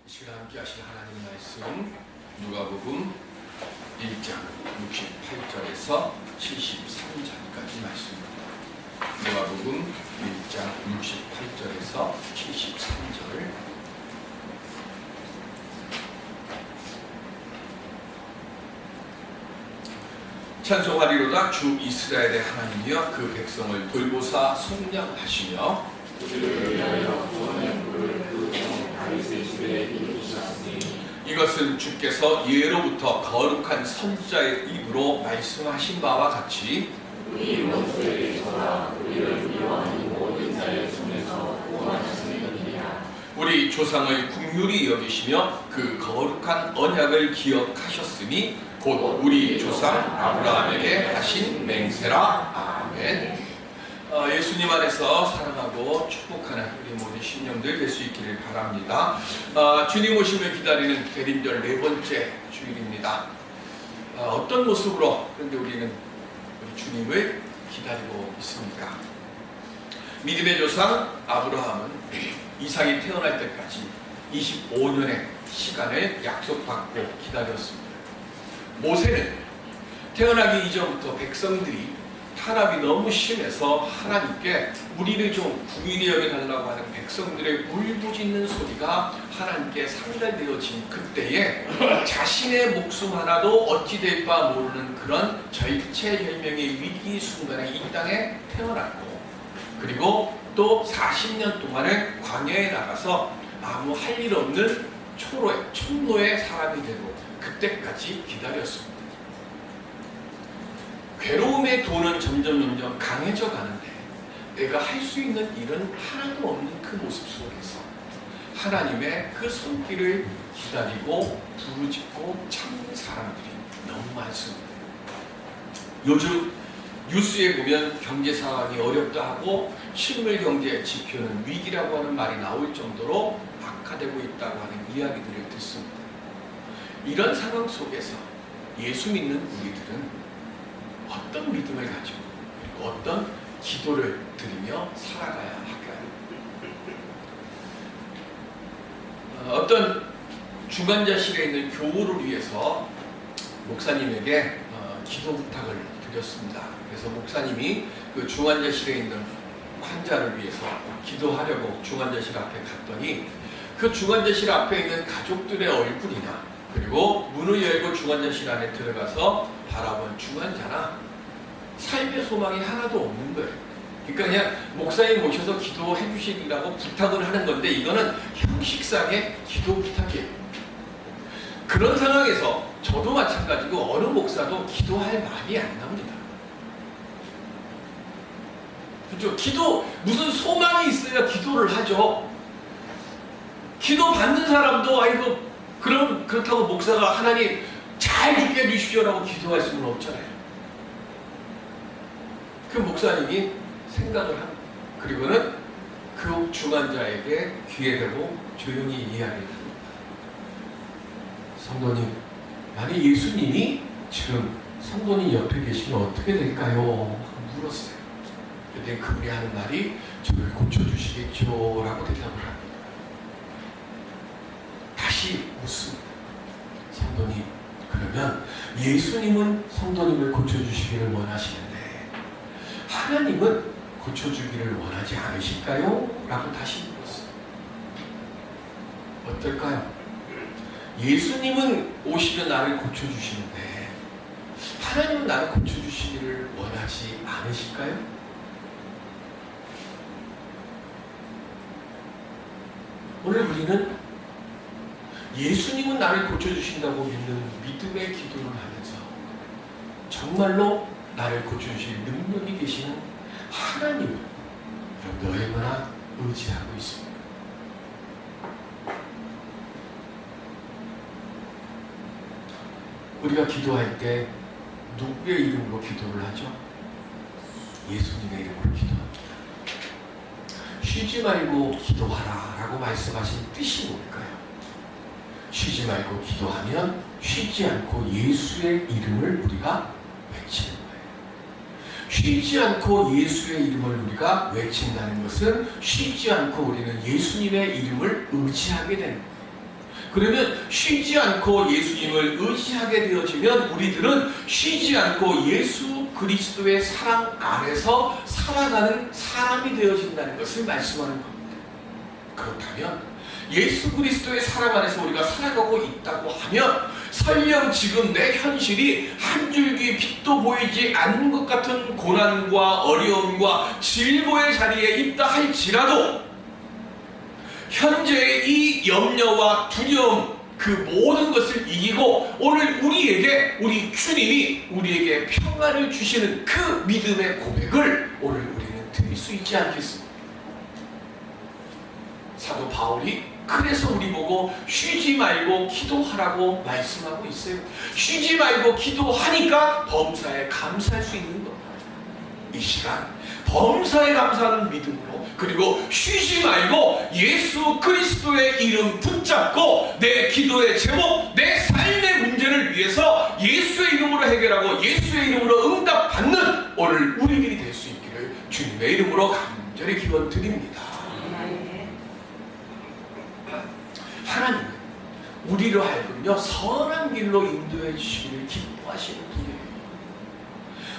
시간 함께 하실 하나님 말씀 누가복음 1장 68절에서 73절까지 말씀입니다. 누가복음 1장 68절에서 73절. 찬송하리로다. 주 이스라엘의 하나님이여 그 백성을 돌보사 속량하시며 그들을 위하여 구원의 불을 그 다윗의 집에 일으키셨으니 이것은 주께서 예로부터 거룩한 선지자의 입으로 말씀하신 바와 같이 우리 원수에게서나 우리를 미워하는 모든 자의 손에서 구원하시는 일이라. 우리 조상을 긍휼히 여기시며 그 거룩한 언약을 기억하셨으니 곧 우리 조상 아브라함에게 하신 맹세라. 아멘. 예수님 안에서 사랑하고 축복하는 우리 모든 신령들 될 수 있기를 바랍니다. 주님 오심을 기다리는 대림절 네 번째 주일입니다. 어떤 모습으로 그런데 우리는 우리 주님을 기다리고 있습니까? 믿음의 조상 아브라함은 이삭이 태어날 때까지 25년의 시간을 약속받고 기다렸습니다. 모세는 태어나기 이전부터 백성들이 탄압이 너무 심해서 하나님께 우리를 좀 긍휼히 여겨달라고 하는 백성들의 울부짖는 소리가 하나님께 상달되어진 그때에 자신의 목숨 하나도 어찌 될 바 모르는 그런 절체절명의 위기 순간에 이 땅에 태어났고, 그리고 또 40년 동안을 광야에 나가서 아무 할 일 없는 촌노의 사람이 되고 그때까지 기다렸습니다. 괴로움의 도는 점점 강해져 가는데 내가 할 수 있는 일은 하나도 없는 그 모습 속에서 하나님의 그 손길을 기다리고 부르짖고 참는 사람들이 너무 많습니다. 요즘 뉴스에 보면 경제 상황이 어렵다 하고 실물 경제 지표는 위기라고 하는 말이 나올 정도로 악화되고 있다고 하는 이야기들을 듣습니다. 이런 상황 속에서 예수 믿는 우리들은 어떤 믿음을 가지고 그리고 어떤 기도를 드리며 살아가야 할까요? 어떤 중환자실에 있는 교우를 위해서 목사님에게 기도 부탁을 드렸습니다. 그래서 목사님이 그 중환자실에 있는 환자를 위해서 기도하려고 중환자실 앞에 갔더니 그 중환자실 앞에 있는 가족들의 얼굴이나 그리고 문을 열고 중환자실 안에 들어가서 바라본 중환자나 삶의 소망이 하나도 없는 거예요. 그러니까 그냥 목사님 모셔서 기도해 주시라고 부탁을 하는 건데 이거는 형식상의 기도 부탁이에요. 그런 상황에서 저도 마찬가지고 어느 목사도 기도할 말이 안 나옵니다. 그렇죠? 무슨 소망이 있어야 기도를 하죠. 기도 받는 사람도 아이고 그렇다고 목사가 하나님 잘 죽게 해주십시오라고 기도할 수는 없잖아요. 그 목사님이 생각을 합니다. 그리고는 그 중환자에게 귀에 대고 조용히 이야기를 합니다. 성도님, 만약 예수님이 지금 성도님 옆에 계시면 어떻게 될까요? 물었어요. 그때 그분이 하는 말이 저를 고쳐주시겠죠? 라고 대답을 합니다. 다시 묻습니다. 성도님, 그러면 예수님은 성도님을 고쳐주시기를 원하시는데 하나님은 고쳐주기를 원하지 않으실까요? 라고 다시 물었어요. 어떨까요? 예수님은 오시면 나를 고쳐주시는데 하나님은 나를 고쳐주시기를 원하지 않으실까요? 오늘 우리는 예수님은 나를 고쳐주신다고 믿는 믿음의 기도를 하면서 정말로 나를 고쳐주실 능력이 계시는 하나님을 얼마나 의지하고 있습니다. 우리가 기도할 때 누구의 이름으로 기도를 하죠? 예수님의 이름으로 기도합니다. 쉬지 말고 기도하라 라고 말씀하신 뜻이 뭘까요? 쉬지 말고 기도하면 쉬지 않고 예수의 이름을 우리가 외치는 거예요. 쉬지 않고 예수의 이름을 우리가 외친다는 것은 쉬지 않고 우리는 예수님의 이름을 의지하게 되는 거예요. 그러면 쉬지 않고 예수님을 의지하게 되어지면 우리들은 쉬지 않고 예수 그리스도의 사랑 안에서 살아가는 사람이 되어진다는 것을 말씀하는 겁니다. 그렇다면 예수 그리스도의 사랑 안에서 우리가 살아가고 있다고 하면 설령 지금 내 현실이 한 줄기 빛도 보이지 않는 것 같은 고난과 어려움과 질고의 자리에 있다 할지라도 현재의 이 염려와 두려움 그 모든 것을 이기고 오늘 우리 주님이 우리에게 평안을 주시는 그 믿음의 고백을 오늘 우리는 드릴 수 있지 않겠습니까? 사도 바울이 그래서 우리 보고 쉬지 말고 기도하라고 말씀하고 있어요. 쉬지 말고 기도하니까 범사에 감사할 수 있는 겁니다. 이 시간 범사에 감사하는 믿음으로 그리고 쉬지 말고 예수 그리스도의 이름 붙잡고 내 기도의 제목, 내 삶의 문제를 위해서 예수의 이름으로 해결하고 예수의 이름으로 응답받는 오늘 우리들이 될 수 있기를 주님의 이름으로 간절히 기원 드립니다. 하나님은 우리로 하여금요 선한 길로 인도해 주시기를 기뻐하시는 분이에요.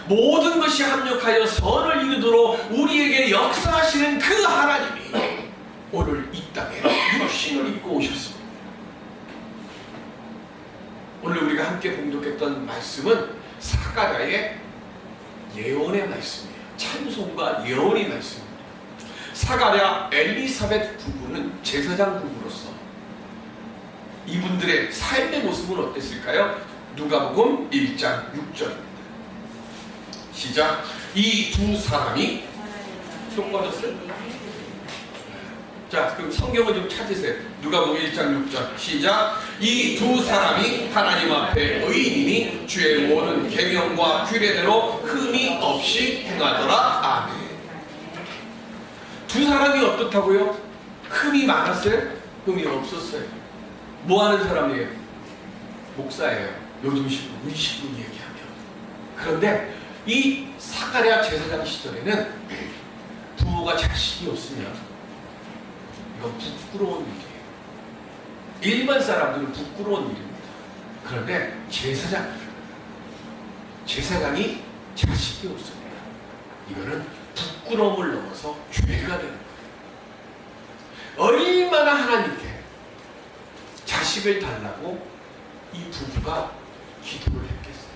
모든 것이 합력하여 선을 이루도록 우리에게 역사하시는 그 하나님이 오늘 이 땅에 육신을 입고 오셨습니다. 오늘 우리가 함께 봉독했던 말씀은 사가랴의 예언의 말씀이에요. 찬송과 예언의 말씀입니다. 사가랴 엘리사벳 부부는 제사장 부부로서 이분들의 삶의 모습은 어땠을까요? 누가복음 1장 6절입니다. 시작. 이 두 사람이 좀 꺼졌어요? 자, 그럼 성경을 좀 찾으세요. 누가복음 1장 6절 시작. 이 두 사람이 하나님 앞에 의인이니 주의 모든 계명과 규례대로 흠이 없이 행하더라. 아멘. 두 사람이 어떻다고요? 흠이 많았어요? 흠이 없었어요. 뭐 하는 사람이에요? 목사예요. 요즘식으로 의식으로 얘기하면. 그런데 이 사가랴 제사장 시절에는 부모가 자식이 없으면 이건 부끄러운 일이에요. 일반 사람들은 부끄러운 일입니다. 그런데 제사장이 자식이 없습니다. 이거는 부끄러움을 넘어서 죄가 되는 거예요. 얼마나 하나님께 자식을 달라고 이 부부가 기도를 했겠어요.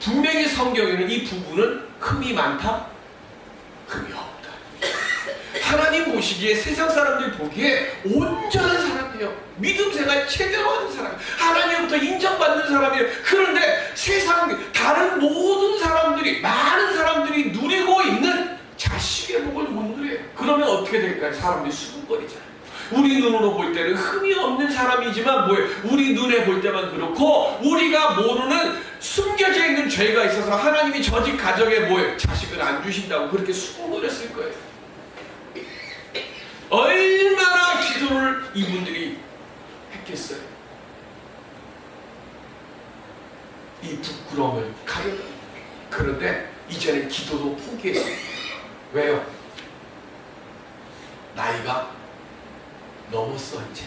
분명히 성경에는 이 부부는 흠이 많다? 흠이 없다. 하나님 보시기에 세상 사람들 보기에 온전한 사람이에요. 믿음 생활 제대로 하는 사람, 하나님부터 인정받는 사람이에요. 그런데 세상 다른 모든 사람들이, 많은 사람들이 누리고 있는 자식의 복을 못 누려요. 그러면 어떻게 될까요? 사람들이 수군거리잖아요. 우리 눈으로 볼 때는 흠이 없는 사람이지만 뭐예요? 우리 눈에 볼 때만 그렇고 우리가 모르는 숨겨져 있는 죄가 있어서 하나님이 저 집 가정에 뭐예요? 자식을 안 주신다고 그렇게 수군거렸을 거예요. 얼마나 기도를 이분들이 했겠어요? 이 부끄러움을 가려다. 그런데 이제는 기도도 포기했어요. 왜요? 나이가 넘었어. 이제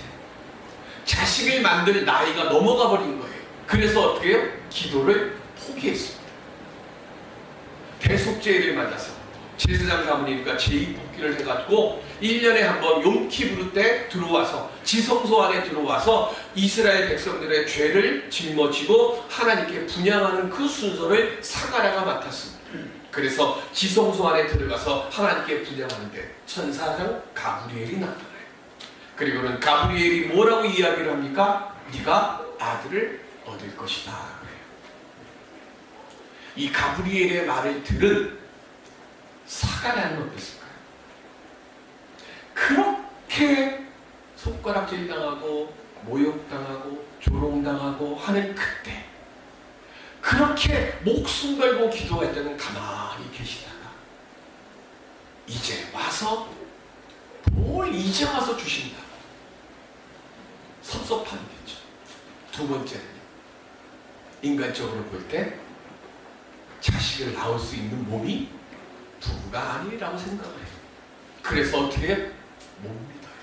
자식을 만들 나이가 넘어가 버린 거예요. 그래서 어떻게 해요? 기도를 포기했습니다. 대속죄를 맞아서 제사장 가문이니까 제2복귀를 해가지고 1년에 한 번 욤키브르 때 들어와서 지성소 안에 들어와서 이스라엘 백성들의 죄를 짊어지고 하나님께 분향하는 그 순서를 사가랴가 맡았습니다. 그래서 지성소 안에 들어가서 하나님께 분향하는데 천사장 가브리엘이 나타나요. 그리고는 가브리엘이 뭐라고 이야기를 합니까? 네가 아들을 얻을 것이다. 그래요. 이 가브리엘의 말을 들은 사가랴는 어땠을까요? 그렇게 손가락질 당하고 모욕당하고 조롱당하고 하는 그때 그렇게 목숨 걸고 기도할 때는 가만히 계시다가 이제 와서 뭘 이제 와서 주신다. 섭섭함이겠죠. 두 번째는요. 인간적으로 볼 때 자식을 낳을 수 있는 몸이 부부가 아니라고 생각을 해요. 그래서 어떻게 해요? 못 믿어요.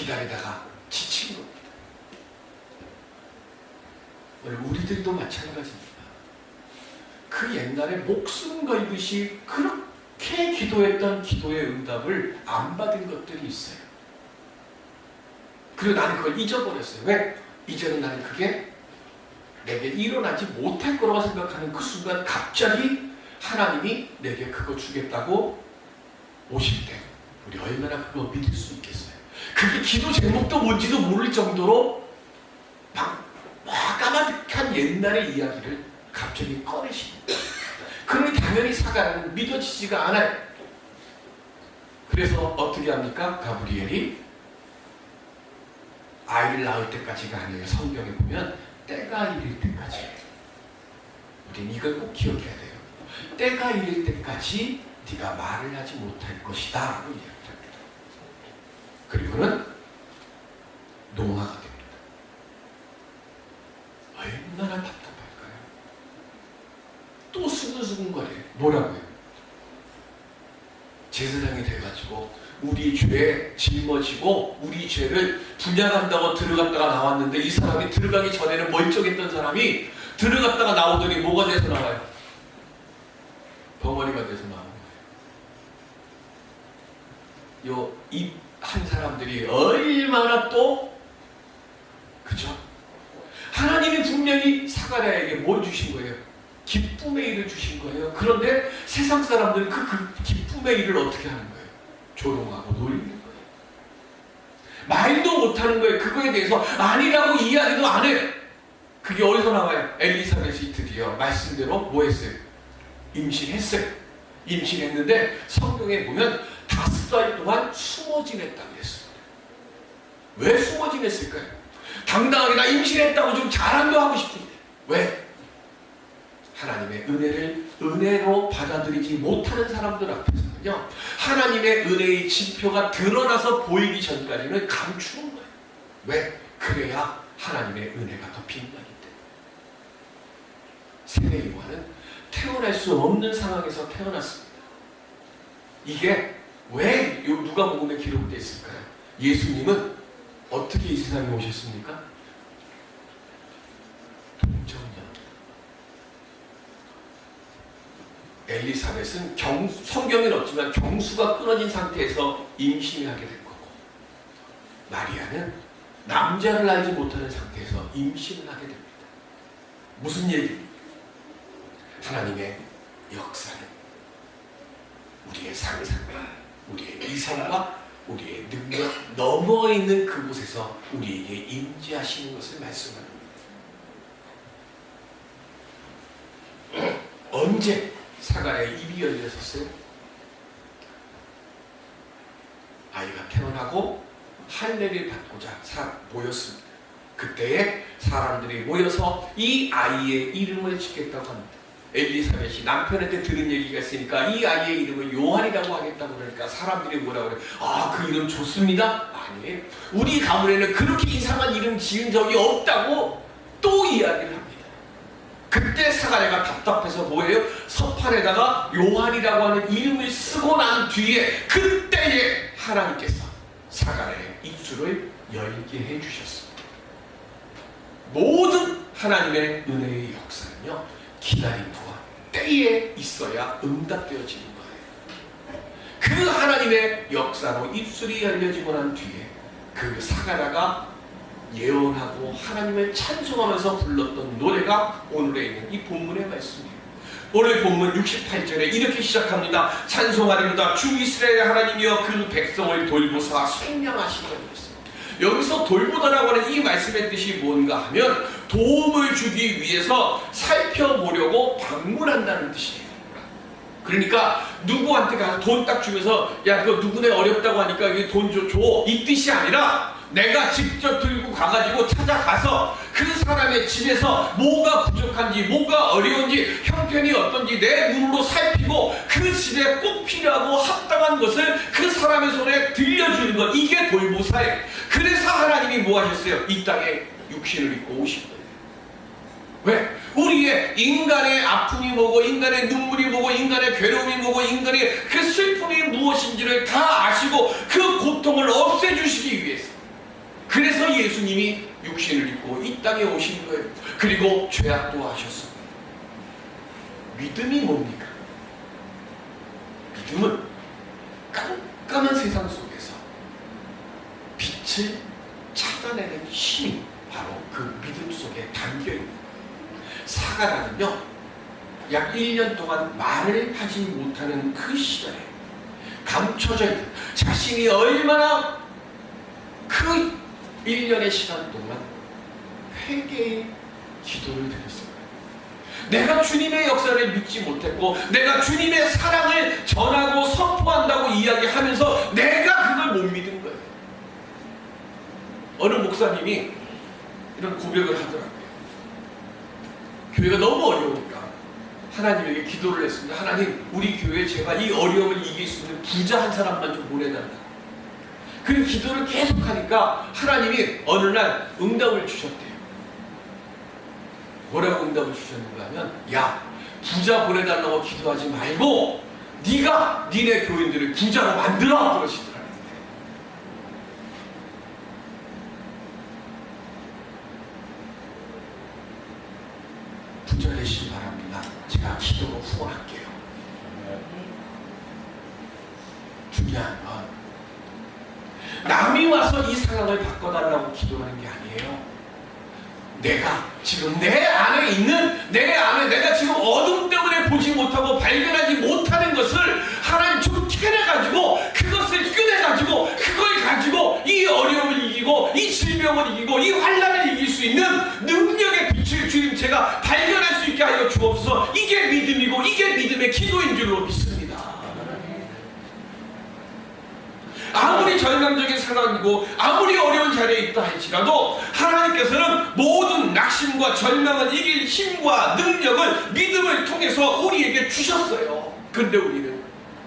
기다리다가 지친 겁니다. 오늘 우리들도 마찬가지입니다. 그 옛날에 목숨 걸듯이 그렇게 기도했던 기도의 응답을 안 받은 것들이 있어요. 그리고 나는 그걸 잊어버렸어요. 왜? 이제는 나는 그게 내게 일어나지 못할 거라고 생각하는 그 순간 갑자기 하나님이 내게 그거 주겠다고 오실 때 우리 얼마나 그거 믿을 수 있겠어요? 그게 기도 제목도 뭔지도 모를 정도로 막 까마득한 옛날의 이야기를 갑자기 꺼내십니다. 그러니 당연히 사가랴는 믿어지지가 않아요. 그래서 어떻게 합니까? 가브리엘이 아이를 낳을 때까지가 아니에요. 성경에 보면 때가 이를 때까지. 우린 이걸 꼭 기억해야 돼요. 때가 이를 때까지 네가 말을 하지 못할 것이다 라고 이야기합니다. 그리고는 노화가 됩니다. 얼마나 답답할까요? 또 수근수근거려요. 뭐라고요? 제사장이 돼가지고 우리 죄에 짊어지고 우리 죄를 분양한다고 들어갔다가 나왔는데 이 사람이 들어가기 전에는 멀쩡했던 사람이 들어갔다가 나오더니 뭐가 돼서 나와요? 벙어리가 돼서 나오는 거예요. 요 입 한 사람들이 얼마나 또 그죠? 하나님이 분명히 사가랴에게 뭘 주신 거예요? 기쁨의 일을 주신 거예요. 그런데 세상 사람들은 그 기쁨의 일을 어떻게 하는 거예요? 조롱하고 놀리는 거예요. 말도 못하는 거예요. 그거에 대해서 아니라고 이야기도 안 해요. 그게 어디서 나와요? 엘리사벳이 드디어 말씀대로 뭐 했어요? 임신했어요. 임신했는데 성경에 보면 5달 동안 숨어 지냈다고 그랬습니다. 왜 숨어 지냈을까요? 당당하게 나 임신했다고 좀 자랑도 하고 싶은데 왜? 하나님의 은혜를 은혜로 받아들이지 못하는 사람들 앞에서는요, 하나님의 은혜의 지표가 드러나서 보이기 전까지는 감추는 거예요. 왜? 그래야 하나님의 은혜가 더 빛나기 때문에. 세례 요한은 태어날 수 없는 상황에서 태어났습니다. 이게 왜 누가복음에 기록되어 있을까요? 예수님은 어떻게 이 세상에 오셨습니까? 동정녀. 엘리사벳은 성경에는 없지만 경수가 끊어진 상태에서 임신을 하게 된 거고, 마리아는 남자를 알지 못하는 상태에서 임신을 하게 됩니다. 무슨 얘기입니까? 하나님의 역사는 우리의 상상과 우리의 이성과 우리의 능력 넘어 있는 그곳에서 우리에게 임재하시는 것을 말씀합니다. 언제 사가랴의 입이 열렸었어요? 아이가 태어나고 할례를 받고자 모였습니다. 그때에 사람들이 모여서 이 아이의 이름을 짓겠다고 합니다. 엘리사벳이 남편한테 들은 얘기가 있으니까 이 아이의 이름을 요한이라고 하겠다고 그러니까 사람들이 뭐라고 그래요? 아, 그 이름 좋습니다. 아니에요. 우리 가문에는 그렇게 이상한 이름 지은 적이 없다고 또 이야기를 합니다. 그때 사가랴가 답답해서 뭐예요? 서판에다가 요한이라고 하는 이름을 쓰고 난 뒤에 그때에 하나님께서 사가랴의 입술을 열게 해주셨습니다. 모든 하나님의 은혜의 역사는요, 기다림과 때에 있어야 응답되어지는 거예요. 그 하나님의 역사로 입술이 열려지고 난 뒤에 그 사가랴가 예언하고 하나님을 찬송하면서 불렀던 노래가 오늘에 있는 이 본문의 말씀이에요. 오늘 본문 68절에 이렇게 시작합니다. 찬송하리로다 주 이스라엘의 하나님이여 그 백성을 돌보사 생명하시거니와. 여기서 돌보다라고 하는 이 말씀의 뜻이 뭔가 하면 도움을 주기 위해서 살펴보려고 방문한다는 뜻이에요. 그러니까 누구한테 가서 돈 딱 주면서 야 그거 누구네 어렵다고 하니까 여기 돈 줘 이 뜻이 아니라 내가 직접 들고 가가지고 찾아가서 그 사람의 집에서 뭐가 부족한지 뭐가 어려운지 형편이 어떤지 내 눈으로 살피고 그 집에 꼭 필요하고 합당한 것을 그 사람의 손에 들려주는 것, 이게 돌보사예요. 그래서 하나님이 뭐 하셨어요? 이 땅에 육신을 입고 오신 거예요. 왜? 우리의 인간의 아픔이 뭐고 인간의 눈물이 뭐고 인간의 괴로움이 뭐고 인간의 그 슬픔이 무엇인지를 다 아시고 그 고통을 없애주시기 위해서 그래서 예수님이 육신을 입고 이 땅에 오신 거예요. 그리고 죄악도 하셨습니다. 믿음이 뭡니까? 믿음은 깜깜한 세상 속에서 빛을 찾아내는 힘이 바로 그 믿음 속에 담겨있는 거예요. 사가라는요, 약 1년 동안 말을 하지 못하는 그 시절에 감춰져 있는 자신이 얼마나 그 1년의 시간 동안 회개의 기도를 드렸어요. 내가 주님의 역사를 믿지 못했고 내가 주님의 사랑을 전하고 선포한다고 이야기하면서 내가 그걸 못 믿은 거예요. 어느 목사님이 이런 고백을 하더라고요. 교회가 너무 어려우니까 하나님에게 기도를 했습니다. 하나님, 우리 교회에 제가 이 어려움을 이길 수 있는 부자 한 사람만 좀 보내달라. 그 기도를 계속하니까 하나님이 어느 날 응답을 주셨대요. 뭐라고 응답을 주셨는가 하면, 야, 부자 보내달라고 기도하지 말고 네가 니네 교인들을 부자로 만들어, 그러시더라고요. 부자 되시기 바랍니다. 제가 기도로 후원할게요. 중요한 건 남이 와서 이 상황을 바꿔달라고 기도하는 게 아니에요. 내가 지금 내 안에 있는, 내 안에 내가 지금 어둠 때문에 보지 못하고 발견하지 못하는 것을 하나님 좀 캐내가지고 그것을 꺼내가지고 그걸 가지고 이 어려움을 이기고 이 질병을 이기고 이 환난을 이길 수 있는 능력의 빛을 주님 제가 발견할 수 있게 하여 주옵소서. 이게 믿음이고 이게 믿음의 기도인 줄로 믿습니다. 아무리 절망적인 상황이고 아무리 어려운 자리에 있다 할지라도 하나님께서는 모든 낙심과 절망을 이길 힘과 능력을 믿음을 통해서 우리에게 주셨어요. 근데 우리는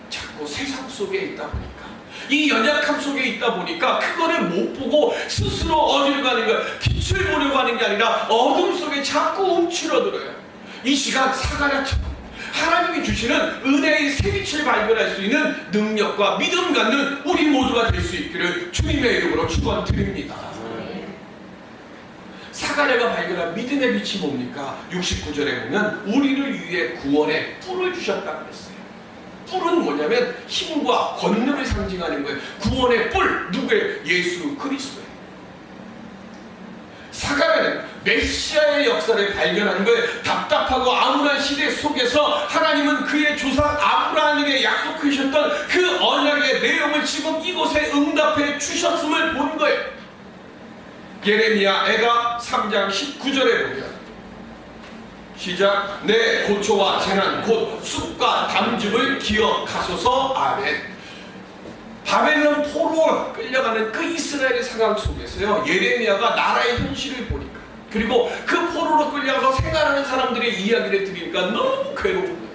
자꾸 세상 속에 있다 보니까, 이 연약함 속에 있다 보니까 그거를 못 보고 스스로 어디로 가는 거예요. 빛을 보려고 하는 게 아니라 어둠 속에 자꾸 움츠러들어요. 이 시간 사가랴처럼 하나님이 주시는 은혜의 새빛을 발견할 수 있는 능력과 믿음 갖는 우리 모두가 될 수 있기를 주님의 이름으로 축원드립니다. 사가랴가 발견한 믿음의 빛이 뭡니까? 69절에 보면 우리를 위해 구원의 뿔을 주셨다고 그랬어요. 뿔은 뭐냐면 힘과 권능을 상징하는 거예요. 구원의 뿔, 누구예요? 예수 그리스도예요. 사가랴는 메시아의 역사를 발견한 거예요. 답답하고 암울한 시대 속에서 하나님은 그의 조상 아브라함에게 약속하셨던 그 언약의 내용을 지금 이곳에 응답해 주셨음을 본 거예요. 예레미야 애가 3장 19절에 보면, 시작. 내 고초와 재난 곧 숲과 담즙을 기억하소서. 아멘. 바벨론 포로로 끌려가는 그 이스라엘의 상황 속에서요, 예레미야가 나라의 현실을 보니까, 그리고 그 포로로 끌려가서 생활하는 사람들의 이야기를 들으니까 너무 괴로운 거예요.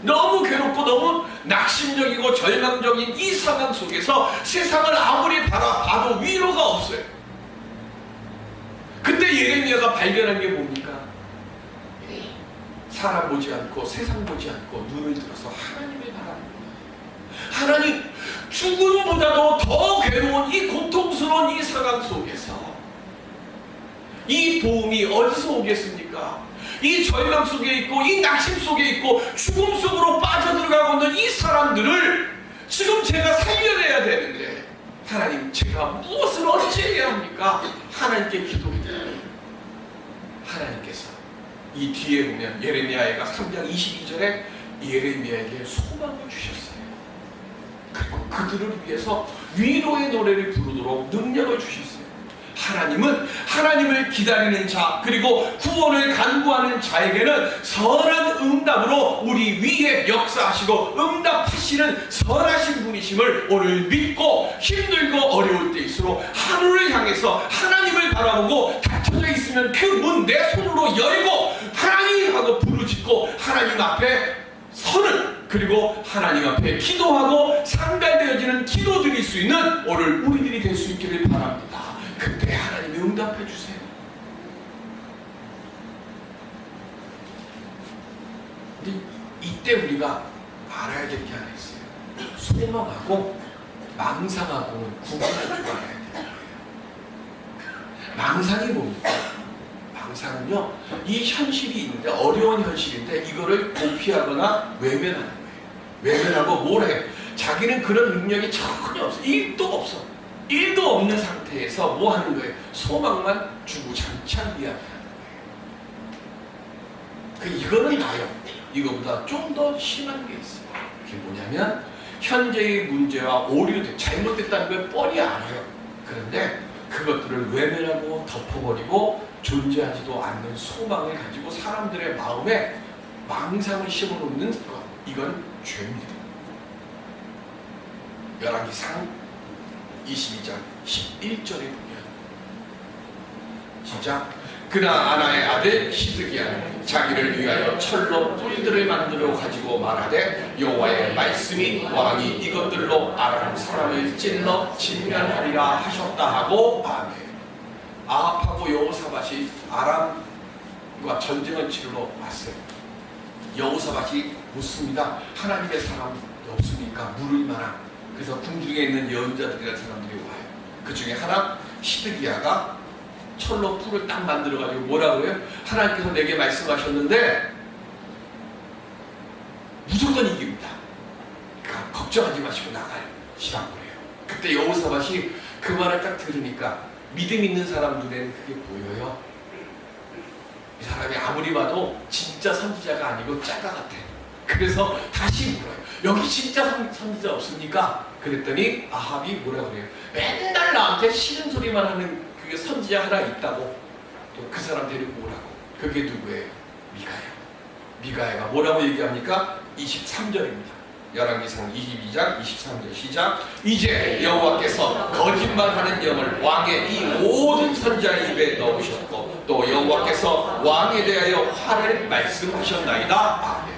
너무 괴롭고 너무 낙심적이고 절망적인 이 상황 속에서 세상을 아무리 바라봐도 위로가 없어요. 그때 예레미야가 발견한 게 뭡니까? 사람 보지 않고 세상 보지 않고 눈을 들어서 하나님을 바라보는 거예요. 하나님, 죽음보다도 더 괴로운 이 고통스러운 이 상황 속에서 이 도움이 어디서 오겠습니까? 이 절망 속에 있고 이 낙심 속에 있고 죽음 속으로 빠져들어가고 있는 이 사람들을 지금 제가 살려내야 되는데, 하나님, 제가 무엇을 어찌 해야 합니까? 하나님께 기도해요. 하나님께서 이 뒤에 보면 예레미야가 3장 22절에 예레미야에게 소망을 주셨어요. 그리고 그들을 위해서 위로의 노래를 부르도록 능력을 주셨어요. 하나님은 하나님을 기다리는 자, 그리고 구원을 간구하는 자에게는 선한 응답으로 우리 위에 역사하시고 응답하시는 선하신 분이심을 오늘 믿고, 힘들고 어려울 때일수록 하늘을 향해서 하나님을 바라보고 닫혀져 있으면 그 문 내 손으로 열고 하나님 하고 부르짖고 하나님 앞에 서는, 그리고 하나님 앞에 기도하고 상달되어지는 기도 드릴 수 있는 오늘 우리들이 될 수 있기를 바랍니다. 그때 하나님이 응답해 주세요. 근데 이때 우리가 알아야 될 게 하나 있어요. 소망하고 망상하고는 구분할 줄 알아야 돼요. 망상이 뭡니까? 망상은요, 이 현실이 있는데, 어려운 현실인데 이거를 도피하거나 외면하는 거예요. 외면하고 뭘 해요? 자기는 그런 능력이 전혀 없어. 1도 없어. 1도 없는 상태에서 뭐 하는 거예요? 소망만 주구장창 이야기하는 거예요. 이거는 나요. 이거보다 좀 더 심한 게 있어요. 그게 뭐냐면 현재의 문제와 오류된 잘못됐다는 걸 뻔히 알아요. 그런데 그것들을 외면하고 덮어버리고 존재하지도 않는 소망을 가지고 사람들의 마음에 망상을 심어놓는 것, 이건 죄입니다. 열왕기상 22장 11절에 보면 시작. 그러나 아나의 아들 시드기야는 자기를 위하여 철로 뿔들을 만들어 가지고 말하되 여호와의 말씀이 왕이 이것들로 아람 사람을 찔러 진멸하리라 하셨다 하고 아멘. 아합하고 여호사밧이 아람과 전쟁을 치르러 왔어요. 여호사밧이 묻습니다. 하나님의 사람 없습니까? 물을 만한. 그래서 궁중에 있는 여인자들이라는 사람들이 와요. 그 중에 하나 시드기야가 철로 풀을 딱 만들어가지고 뭐라 그래요? 하나님께서 내게 말씀하셨는데 무조건 이깁니다. 그러니까 걱정하지 마시고 나가요. 시라고 그래요. 그때 여호사밧이 그 말을 딱 들으니까 믿음 있는 사람 눈에는 그게 보여요. 이 사람이 아무리 봐도 진짜 선지자가 아니고 짜가 같아. 그래서 다시 물어요. 여기 진짜 선지자 없습니까? 그랬더니 아합이 뭐라 그래요? 맨날 나한테 싫은 소리만 하는 그게 선지자 하나 있다고. 또 그 사람 데리고 오라고. 그게 누구예요? 미가야. 미가야가 뭐라고 얘기합니까? 23절입니다. 열왕기상 22장 23절 시작. 이제 여호와께서 거짓말하는 영을 왕의 이 모든 선지자의 입에 넣으셨고 또 여호와께서 왕에 대하여 화를 말씀하셨나이다. 아멘.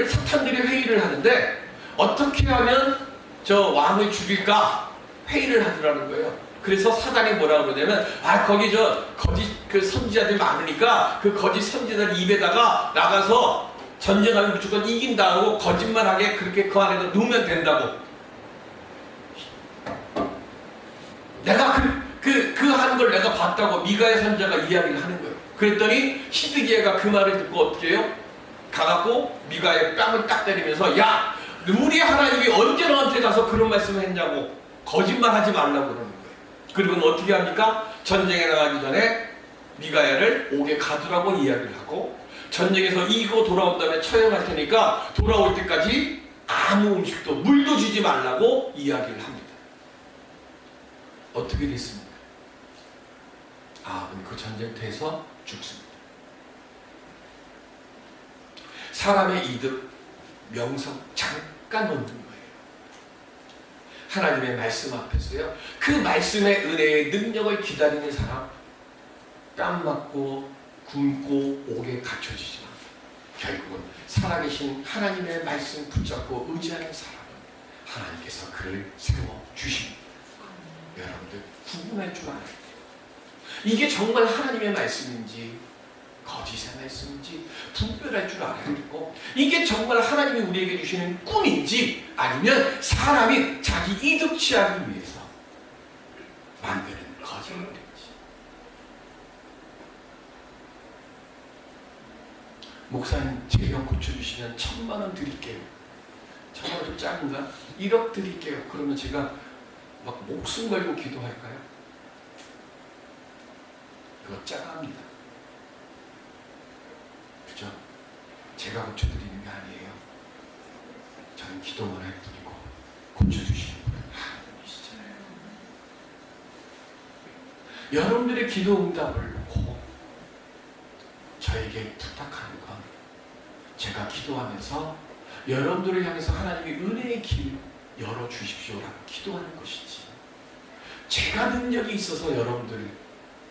사탄들이 회의를 하는데 어떻게 하면 저 왕을 죽일까 회의를 하더라는 거예요. 그래서 사단이 뭐라 그러냐면 거기 저 거짓 그 선지자들이 많으니까 그 거짓 선지자들 입에다가 나가서 전쟁하면 무조건 이긴다고 거짓말하게 그렇게 그 안에다 넣으면 된다고. 내가 그 하는 걸 내가 봤다고 미가의 선지자가 이야기를 하는 거예요. 그랬더니 시드기야가 그 말을 듣고 어떻게 해요? 가갖고 미가의 뺨을 딱 때리면서 야, 우리 하나님이 언제 너한테 가서 그런 말씀을 했냐고 거짓말하지 말라고 그러는 거예요. 그리고는 어떻게 합니까? 전쟁에 나가기 전에 미가야를 옥에 가두라고 이야기를 하고 전쟁에서 이기고 돌아온 다음에 처형할 테니까 돌아올 때까지 아무 음식도 물도 주지 말라고 이야기를 합니다. 어떻게 됐습니까? 아합은 그 전쟁터에서 죽습니다. 사람의 이득, 명성 잠깐 얻는 거예요. 하나님의 말씀 앞에서요. 그 말씀의 은혜의 능력을 기다리는 사람 땀 맞고 굶고 옥에 갇혀지지만 결국은 살아계신 하나님의 말씀 붙잡고 의지하는 사람은 하나님께서 그를 세워주십니다. 여러분들 구분할 줄 알아야 돼요. 이게 정말 하나님의 말씀인지 거짓의 말씀인지 분별할 줄 알아야 되고 이게 정말 하나님이 우리에게 주시는 꿈인지 아니면 사람이 자기 이득 취하기 위해서 만드는 거짓말인지. 목사님 제가 고쳐주시면 1,000,000원 드릴게요. 1,000,000원 좀 작은가? 1억 드릴게요. 그러면 제가 막 목숨 걸고 기도할까요? 그거 짜갑니다. 그죠? 제가 고쳐드리는 게 아니에요. 저는 기도만 할 뿐이고 고쳐주시는 분은 하나님이시잖아요. 여러분들의 기도 응답을 놓고 저에게 부탁하는 건 제가 기도하면서 여러분들을 향해서 하나님이 은혜의 길 열어주십시오라고 기도하는 것이지 제가 능력이 있어서 여러분들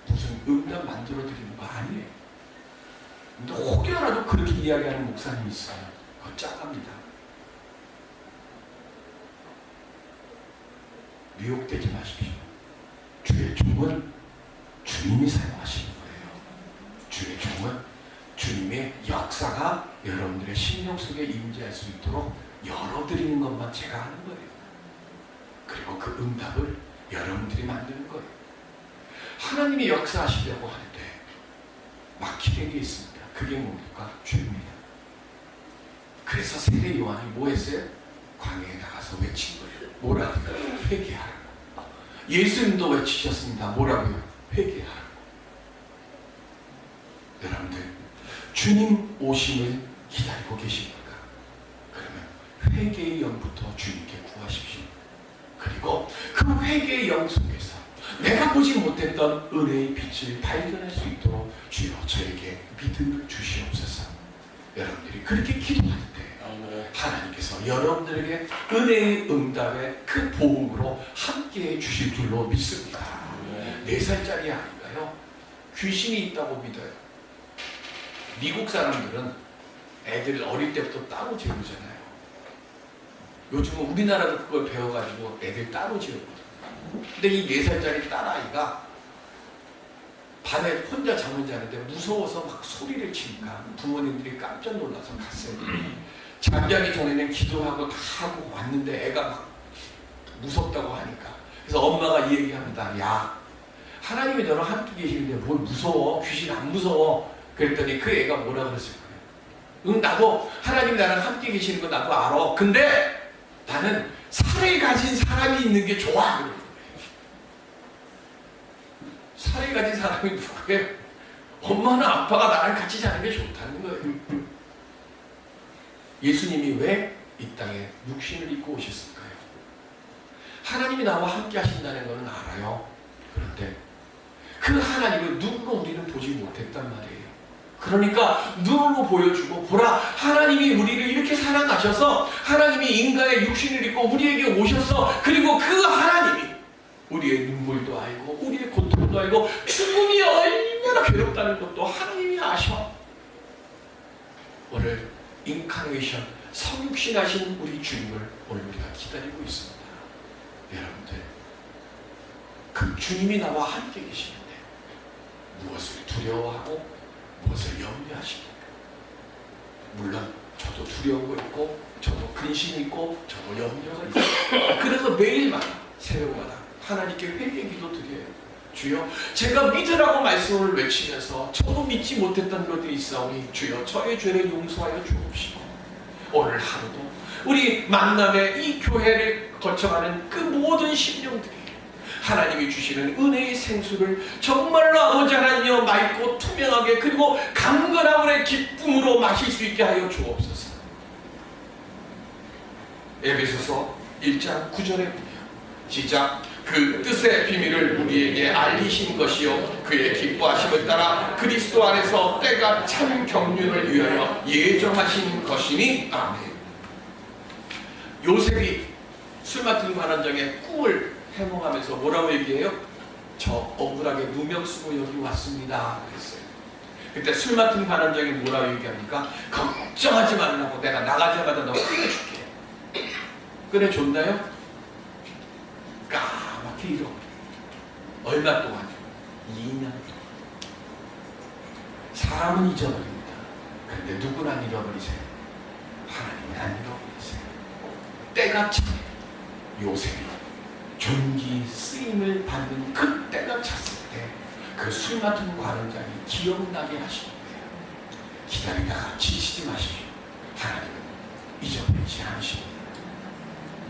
무슨 응답 만들어드리는 거 아니에요. 근데 혹여라도 그렇게 이야기하는 목사님이 있어요. 그거 짜갑니다. 미혹되지 마십시오. 주의 종은 주님이 사용하시는 거예요. 주의 종은 주님의 역사가 여러분들의 심령 속에 임재할 수 있도록 열어드리는 것만 제가 하는 거예요. 그리고 그 응답을 여러분들이 만드는 거예요. 하나님이 역사하시려고 하는데 막히는 게 있습니다. 그게 뭡니까? 죄입니다. 그래서 세례 요한이 뭐 했어요? 광야에 나가서 외친 거예요. 뭐라고요? 회개하라. 예수님도 외치셨습니다. 뭐라고요? 회개하라. 여러분들 주님 오심을 기다리고 계십니까? 그러면 회개의 영부터 주님께 구하십시오. 그리고 그 회개의 영 속에서 내가 보지 못했던 은혜의 빛을 발견할 수 있도록 주여 저에게 믿음을 주시옵소서. 여러분들이 그렇게 기도할 때 하나님께서 여러분들에게 은혜의 응답의 그 보응으로 함께해 주실 줄로 믿습니다. 4살짜리 아이가요 귀신이 있다고 믿어요. 미국 사람들은 애들 어릴 때부터 따로 재우잖아요. 요즘은 우리나라도 그걸 배워가지고 애들 따로 재우거든요. 근데 이 4살짜리 딸아이가 밤에 혼자 잠을 자는데 무서워서 막 소리를 치니까 부모님들이 깜짝 놀라서 갔어요. 잠자기 전에는 기도하고 다 하고 왔는데 애가 막 무섭다고 하니까. 그래서 엄마가 이 얘기합니다. 야, 하나님이 너랑 함께 계시는데 뭘 무서워? 귀신 안 무서워? 그랬더니 그 애가 뭐라 그랬을 거예요. 응, 나도 하나님이 나랑 함께 계시는 거 나도 알아. 근데 나는 살을 가진 사람이 있는 게 좋아. 그러는 거예요. 살을 가진 사람이 누구예요? 엄마나 아빠가 나랑 같이 자는 게 좋다는 거예요. 예수님이 왜 이 땅에 육신을 입고 오셨을까요? 하나님이 나와 함께 하신다는 것은 알아요. 그런데 그 하나님을 눈으로 우리는 보지 못했단 말이에요. 그러니까 눈으로 보여주고 보라, 하나님이 우리를 이렇게 사랑하셔서 하나님이 인간의 육신을 입고 우리에게 오셔서 그리고 그 하나님이 우리의 눈물도 알고 우리의 고통도 알고 죽음이 얼마나 괴롭다는 것도 하나님이 아셔. 오늘 인카네이션 성육신하신 우리 주님을 오늘 우리가 기다리고 있습니다. 여러분들 그 주님이 나와 함께 계시는데 무엇을 두려워하고 무엇을 염려하십니까? 물론 저도 두려운 거 있고 저도 근심이 있고 저도 염려가 있어요. 그래서 매일마다 새벽마다 하나님께 회개 기도 드려요. 주여, 제가 믿으라고 말씀을 외치면서 저도 믿지 못했던 것들이 있사오니 주여 저의 죄를 용서하여 주옵시고 오늘 하루도 우리 만남의 이 교회를 거쳐가는 그 모든 심령들이 하나님이 주시는 은혜의 생수를 정말로 아버지 하나님여 맑고 투명하게 그리고 강건함의 기쁨으로 마실 수 있게 하여 주옵소서. 에베소서 1장 9절에 보면 시작. 그 뜻의 비밀을 우리에게 알리신 것이요 그의 기뻐하심을 따라 그리스도 안에서 때가 참 경륜을 위하여 예정하신 것이니 아멘. 요셉이 술 맡은 관원장의 꿈을 해몽하면서 뭐라고 얘기해요? 저 억울하게 누명 쓰고 여기 왔습니다 그랬어요. 그때 술 맡은 관원장이 뭐라고 얘기합니까? 걱정하지 말라고 내가 나가자마자 너 끊어줄게. 끊어줬나요? 까맣게 잃어. 얼마 동안요? 2년 동안. 사람은 잊어버립니다. 그런데 누구는 안 잃어버리세요? 하나님은 안 잃어버리세요. 때가 차면 요셉이 존귀 쓰임을 받는 그 때가 찼을 때 그 술 맡은 관원장이 기억나게 하시는 거예요. 기다리다가 지치지 마십시오. 하나님은 잊어버리지 않으십니다.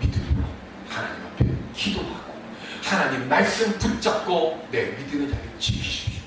믿음으로 하나님 앞에 기도하고 하나님 말씀 붙잡고 내 믿음의 자리에 지키십시오.